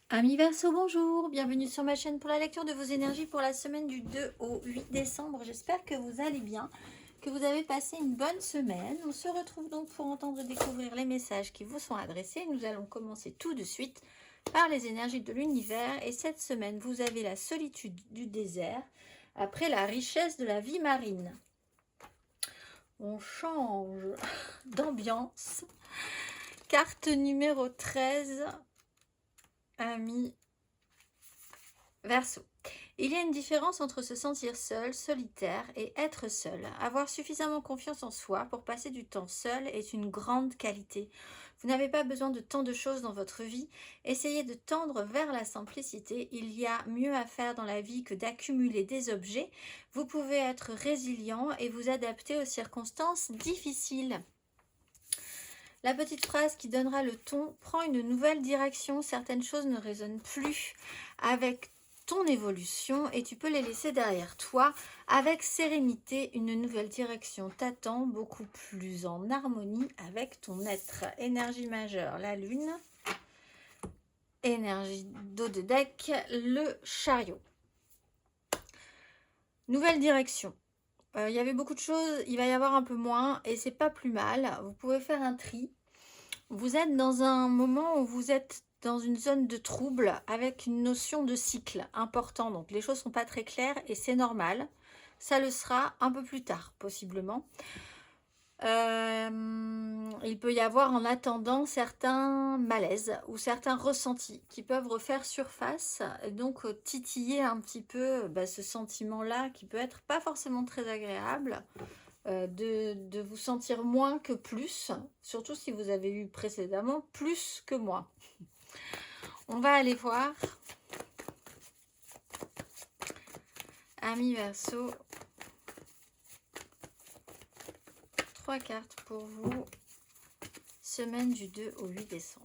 Amis Verseau, bonjour, bienvenue sur ma chaîne pour la lecture de vos énergies pour la semaine du 2 au 8 décembre. J'espère que vous allez bien, que vous avez passé une bonne semaine. On se retrouve donc pour entendre découvrir les messages qui vous sont adressés. Nous allons commencer tout de suite par les énergies de l'univers. Et cette semaine, vous avez la solitude du désert après la richesse de la vie marine. On change d'ambiance. Carte numéro 13. Amis Verseau. Il y a une différence entre se sentir seul, solitaire et être seul. Avoir suffisamment confiance en soi pour passer du temps seul est une grande qualité. Vous n'avez pas besoin de tant de choses dans votre vie. Essayez de tendre vers la simplicité. Il y a mieux à faire dans la vie que d'accumuler des objets. Vous pouvez être résilient et vous adapter aux circonstances difficiles. La petite phrase qui donnera le ton prend une nouvelle direction. Certaines choses ne résonnent plus avec ton évolution et tu peux les laisser derrière toi avec sérénité. Une nouvelle direction t'attend, beaucoup plus en harmonie avec ton être. Énergie majeure, la lune. Énergie dos de deck, le chariot. Nouvelle direction. Il y avait beaucoup de choses, il va y avoir un peu moins et c'est pas plus mal. Vous pouvez faire un tri. Vous êtes dans un moment où vous êtes dans une zone de trouble avec une notion de cycle important. Donc les choses ne sont pas très claires et c'est normal. Ça le sera un peu plus tard, possiblement. Il peut y avoir en attendant certains malaises ou certains ressentis qui peuvent refaire surface. Et donc titiller un petit peu ce sentiment-là qui peut être pas forcément très agréable. De vous sentir moins que plus, surtout si vous avez eu précédemment plus que moi. On va aller voir. Amis Verseau, 3 cartes pour vous, semaine du 2 au 8 décembre.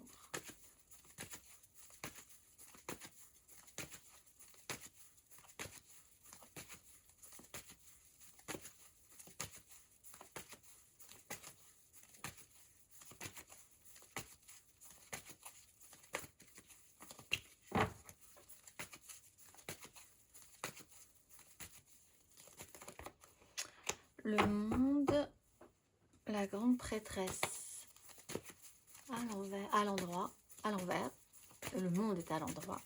Le monde, la grande prêtresse, à l'envers, à l'endroit, à l'envers. Le monde est à l'endroit.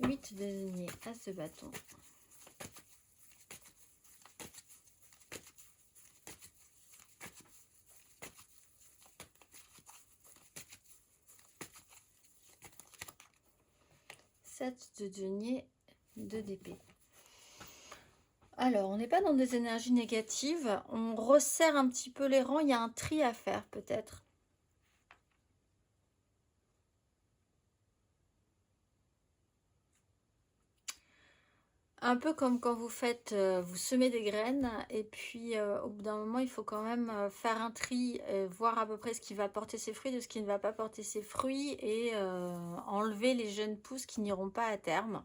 Huit de denier à ce bâton. De denier, 2 d'épée. Alors, on n'est pas dans des énergies négatives. On resserre un petit peu les rangs. Il y a un tri à faire, peut-être. Un peu comme quand vous faites, vous semez des graines et puis au bout d'un moment, il faut quand même faire un tri, voir à peu près ce qui va porter ses fruits de ce qui ne va pas porter ses fruits et enlever les jeunes pousses qui n'iront pas à terme.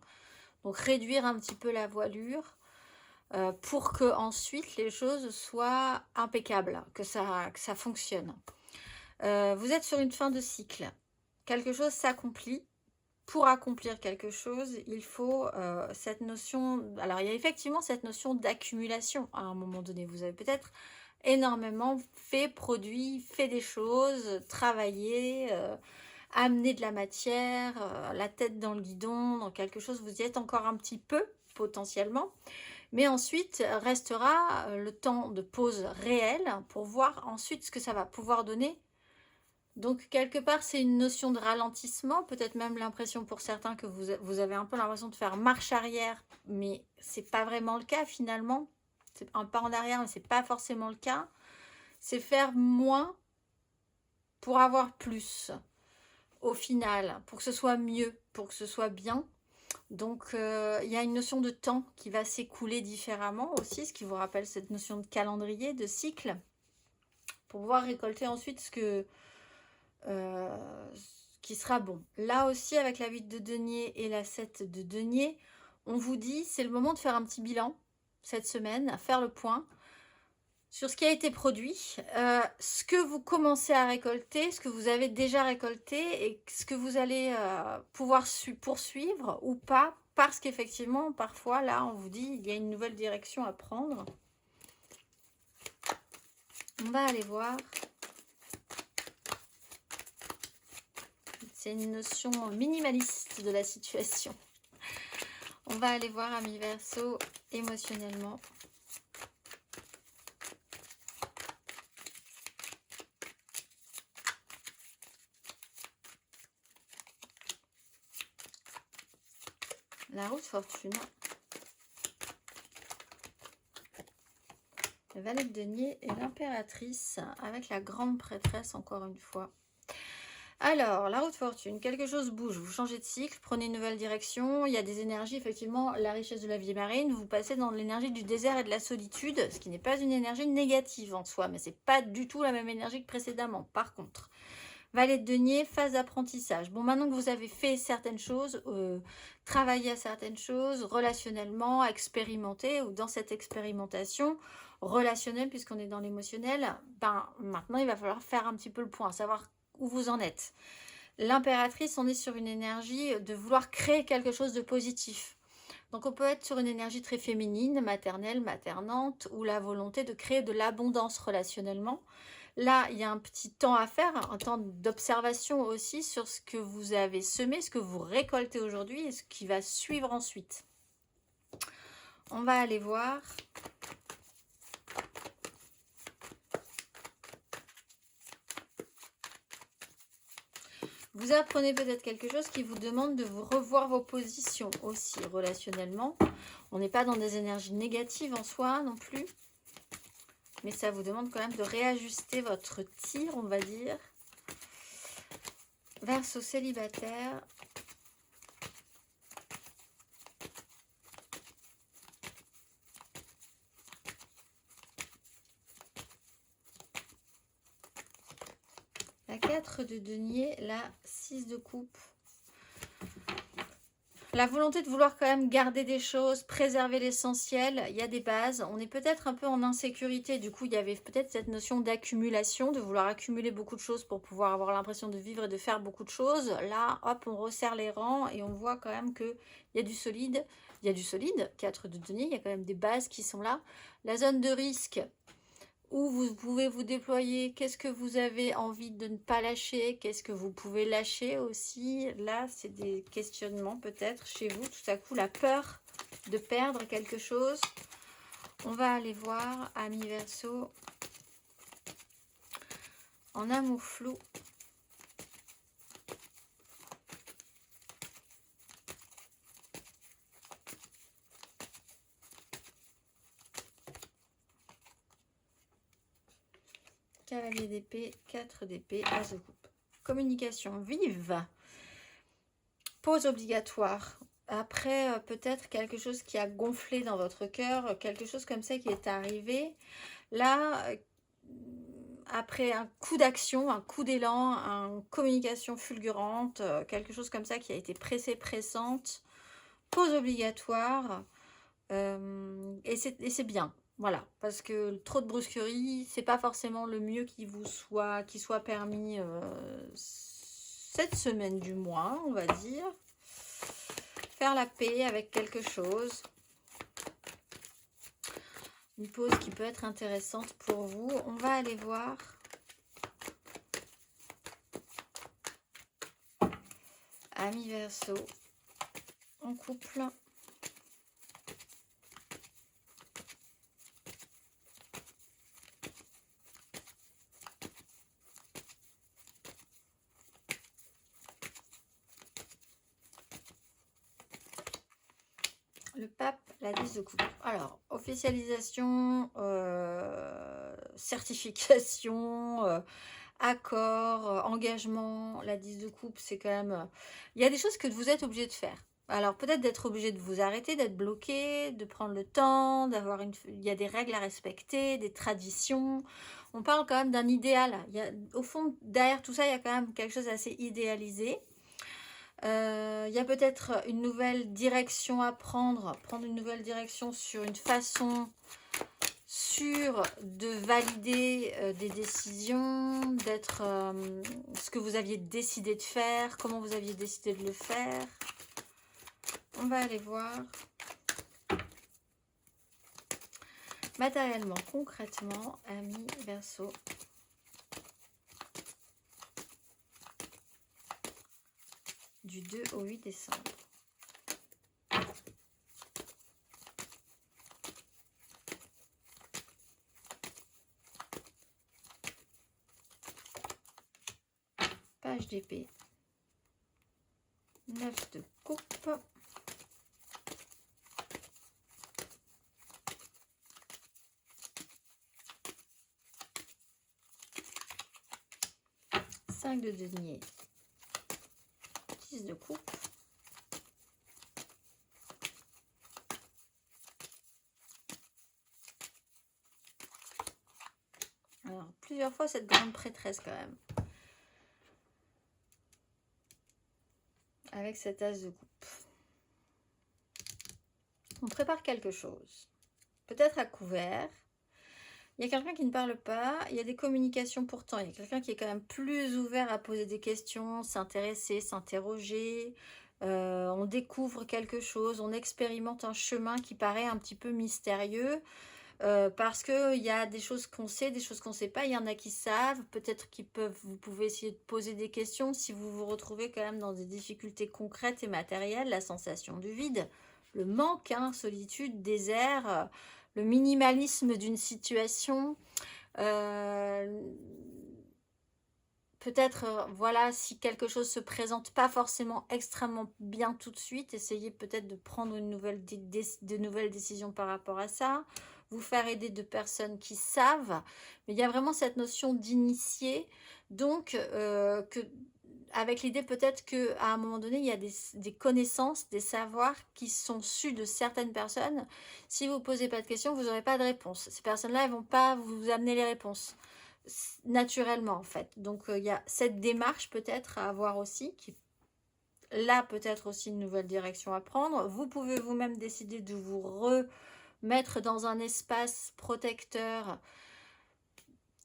Donc réduire un petit peu la voilure pour que ensuite les choses soient impeccables, que ça fonctionne. Vous êtes sur une fin de cycle. Quelque chose s'accomplit. Pour accomplir quelque chose, il faut cette notion... Alors, il y a effectivement cette notion d'accumulation à un moment donné. Vous avez peut-être énormément fait, produit, fait des choses, travaillé, amené de la matière, la tête dans le guidon, dans quelque chose. Vous y êtes encore un petit peu, potentiellement. Mais ensuite, restera le temps de pause réelle pour voir ensuite ce que ça va pouvoir donner. Donc, quelque part, c'est une notion de ralentissement, peut-être même l'impression pour certains que vous avez un peu l'impression de faire marche arrière, mais c'est pas vraiment le cas finalement. C'est un pas en arrière, mais c'est pas forcément le cas. C'est faire moins pour avoir plus, au final, pour que ce soit mieux, pour que ce soit bien. Donc, il y a une notion de temps qui va s'écouler différemment aussi, ce qui vous rappelle cette notion de calendrier, de cycle, pour pouvoir récolter ensuite ce qui sera bon. Là aussi, avec la 8 de denier et la 7 de denier, on vous dit, c'est le moment de faire un petit bilan cette semaine, faire le point sur ce qui a été produit, ce que vous commencez à récolter, ce que vous avez déjà récolté et ce que vous allez pouvoir poursuivre ou pas, parce qu'effectivement, parfois, là, on vous dit, il y a une nouvelle direction à prendre. On va aller voir. C'est une notion minimaliste de la situation. On va aller voir, amis Verseau, émotionnellement. La roue de fortune. Le valet de denier et l'impératrice avec la grande prêtresse encore une fois. Alors, la roue de fortune, quelque chose bouge, vous changez de cycle, prenez une nouvelle direction, il y a des énergies, effectivement, la richesse de la vie marine, vous passez dans l'énergie du désert et de la solitude, ce qui n'est pas une énergie négative en soi, mais c'est pas du tout la même énergie que précédemment. Par contre, valet de denier, phase d'apprentissage. Bon, maintenant que vous avez fait certaines choses, travaillé à certaines choses, relationnellement, expérimenté, ou dans cette expérimentation relationnelle, puisqu'on est dans l'émotionnel, ben, maintenant il va falloir faire un petit peu le point, savoir où vous en êtes. L'impératrice, on est sur une énergie de vouloir créer quelque chose de positif. Donc on peut être sur une énergie très féminine, maternelle, maternante, ou la volonté de créer de l'abondance relationnellement. Là, il y a un petit temps à faire, un temps d'observation aussi sur ce que vous avez semé, ce que vous récoltez aujourd'hui et ce qui va suivre ensuite. On va aller voir. Vous apprenez peut-être quelque chose qui vous demande de vous revoir vos positions aussi relationnellement. On n'est pas dans des énergies négatives en soi non plus. Mais ça vous demande quand même de réajuster votre tir, on va dire. Verseau célibataire. La 4 de denier, la 6 de coupe. La volonté de vouloir quand même garder des choses, préserver l'essentiel, il y a des bases. On est peut-être un peu en insécurité, du coup il y avait peut-être cette notion d'accumulation, de vouloir accumuler beaucoup de choses pour pouvoir avoir l'impression de vivre et de faire beaucoup de choses. Là, hop, on resserre les rangs et on voit quand même qu'il y a du solide. Il y a du solide, 4 de denier, il y a quand même des bases qui sont là. La zone de risque, où vous pouvez vous déployer, qu'est-ce que vous avez envie de ne pas lâcher, qu'est-ce que vous pouvez lâcher aussi. Là, c'est des questionnements peut-être chez vous, tout à coup, la peur de perdre quelque chose. On va aller voir, amis Verseau, en amour flou. Cavalier d'épée, 4 d'épée, as de coupe. Communication vive. Pause obligatoire. Après, peut-être quelque chose qui a gonflé dans votre cœur, quelque chose comme ça qui est arrivé. Là, après un coup d'action, un coup d'élan, une communication fulgurante, quelque chose comme ça qui a été pressante. Pause obligatoire. Et c'est bien. Voilà, parce que trop de brusquerie, c'est pas forcément le mieux qui soit permis cette semaine du mois, on va dire. Faire la paix avec quelque chose. Une pause qui peut être intéressante pour vous. On va aller voir. Amis Verseau, en couple. Le pape, la 10 de coupe. Alors, officialisation, certification, accord, engagement, la 10 de coupe, c'est quand même... il y a des choses que vous êtes obligé de faire. Alors, peut-être d'être obligé de vous arrêter, d'être bloqué, de prendre le temps, d'avoir une... il y a des règles à respecter, des traditions. On parle quand même d'un idéal. Au fond, derrière tout ça, il y a quand même quelque chose d'assez idéalisé. Il y a peut-être une nouvelle direction à prendre une nouvelle direction sur une façon, sûr de valider des décisions, d'être ce que vous aviez décidé de faire, comment vous aviez décidé de le faire. On va aller voir. Matériellement, concrètement, amis Verseau. Du 2 au 8 décembre. Page d'épée. 9 de coupe. De denier, 10 de coupe, alors plusieurs fois cette grande prêtresse quand même, avec cet as de coupe. On prépare quelque chose, peut-être à couvert. Il y a quelqu'un qui ne parle pas, il y a des communications pourtant, il y a quelqu'un qui est quand même plus ouvert à poser des questions, s'intéresser, s'interroger. On découvre quelque chose, on expérimente un chemin qui paraît un petit peu mystérieux, parce qu'il y a des choses qu'on sait, des choses qu'on ne sait pas. Il y en a qui savent, peut-être vous pouvez essayer de poser des questions si vous vous retrouvez quand même dans des difficultés concrètes et matérielles, la sensation du vide, le manque, hein, solitude, désert, le minimalisme d'une situation, peut-être, voilà, si quelque chose se présente pas forcément extrêmement bien tout de suite, essayez peut-être de prendre de nouvelles décisions par rapport à ça, vous faire aider de personnes qui savent, mais il y a vraiment cette notion d'initié, donc avec l'idée peut-être qu'à un moment donné, il y a des connaissances, des savoirs qui sont sus de certaines personnes. Si vous ne posez pas de questions, vous n'aurez pas de réponse. Ces personnes-là, elles ne vont pas vous amener les réponses naturellement, en fait. Donc, il y a cette démarche peut-être à avoir aussi, qui là, peut-être aussi une nouvelle direction à prendre. Vous pouvez vous-même décider de vous remettre dans un espace protecteur,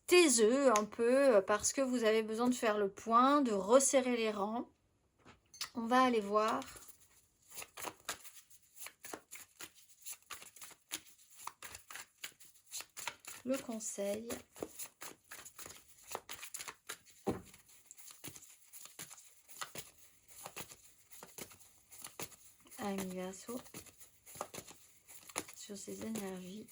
taiseux un peu, parce que vous avez besoin de faire le point, de resserrer les rangs. On va aller voir. Le conseil. Ami Verseau. Sur ses énergies.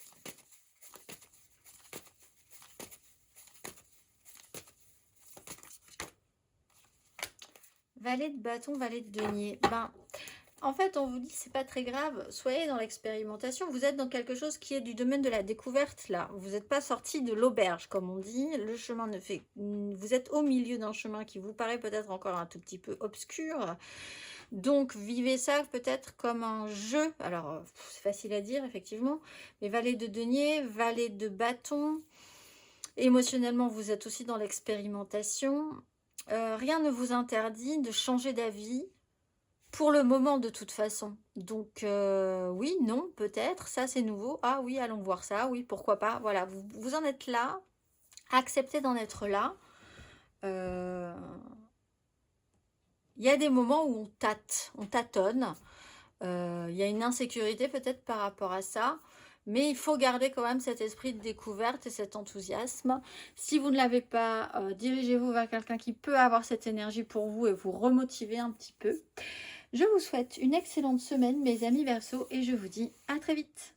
Valet de bâton, valet de denier. Ben, en fait, on vous dit c'est pas très grave. Soyez dans l'expérimentation. Vous êtes dans quelque chose qui est du domaine de la découverte là. Vous n'êtes pas sorti de l'auberge, comme on dit. Le chemin ne fait. Vous êtes au milieu d'un chemin qui vous paraît peut-être encore un tout petit peu obscur. Donc, vivez ça peut-être comme un jeu. Alors, c'est facile à dire, effectivement. Mais valet de denier, valet de bâton. Émotionnellement, vous êtes aussi dans l'expérimentation. Rien ne vous interdit de changer d'avis pour le moment de toute façon. Donc, oui, non, peut-être. Ça, c'est nouveau. Ah oui, allons voir ça. Oui, pourquoi pas. Voilà, vous en êtes là. Acceptez d'en être là. Il y a des moments où on tâtonne. Il y a une insécurité peut-être par rapport à ça. Mais il faut garder quand même cet esprit de découverte et cet enthousiasme. Si vous ne l'avez pas, dirigez-vous vers quelqu'un qui peut avoir cette énergie pour vous et vous remotiver un petit peu. Je vous souhaite une excellente semaine, mes amis Verseaux, et je vous dis à très vite.